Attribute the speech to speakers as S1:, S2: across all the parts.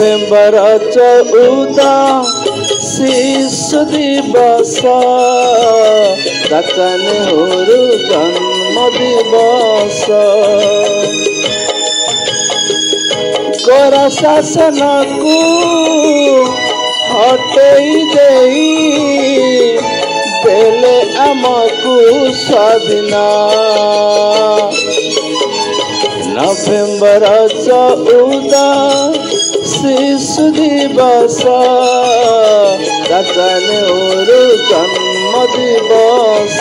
S1: नवेम्बर 14 शिशु दिवस चाचा नेहरू जन्म दिवस गोरा शासन को हटई देले आमको स्वाधीन नवेम्बर 14 शिशु दिवस चाचा नेहरू जन्म दिवस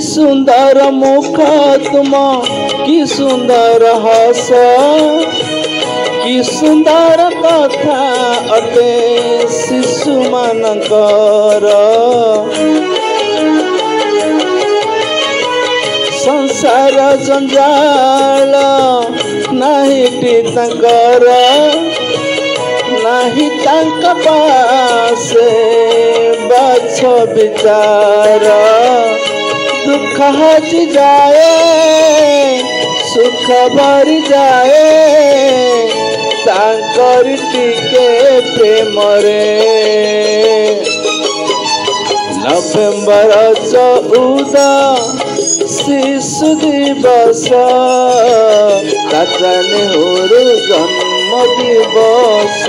S1: सुंदर मुख तुम कि सुंदर हस कि सुंदर कथा अटे शिशु मानकर संसार जंजाल नहीं तंकर नहीं तंक पासे बाछ विचार दुख हज जाए सुख भर जाए तांकर टिके प्रेम रे नवेम्बर 14 शिशु दिवस चाचा नेहरू जन्म दिवस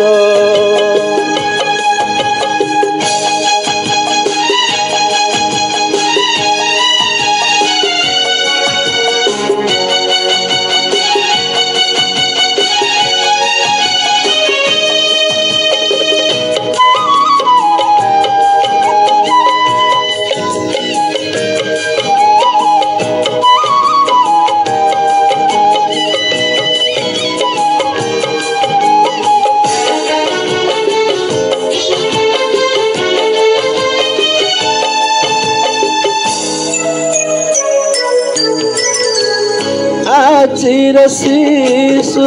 S1: आजिर शिशु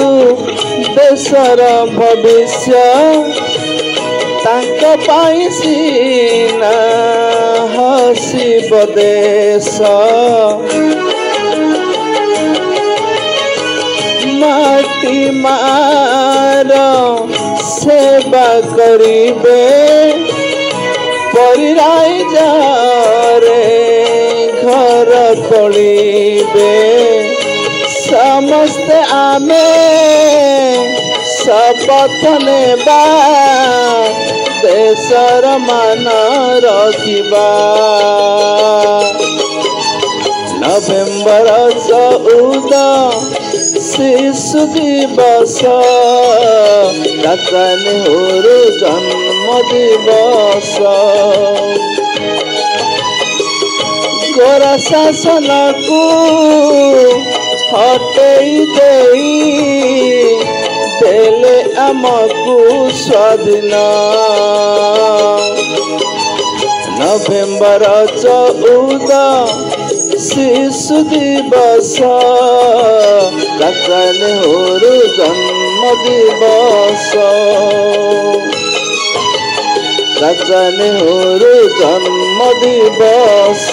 S1: देशर भविष्य तांक पाई सीना हसिब देश माटी मार सेवा करिबे परिराई जा रे घर तोलिबे समस्त आमे शपथ नेबा देशर मान रखिबा नवेम्बर 14 शिशु दिवस चाचा नेहरू जन्म दिवस गोरा शासन को हटई देले आमको स्वाधीन नवेम्बर 14 शिशु दिवस चाचा नेहरू जन्म दिवस चाचा नेहरू जन्म दिवस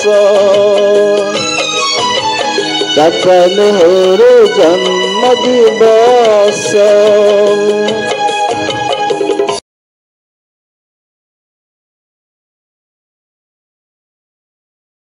S1: चाचा नेहरू जन्म दिवस।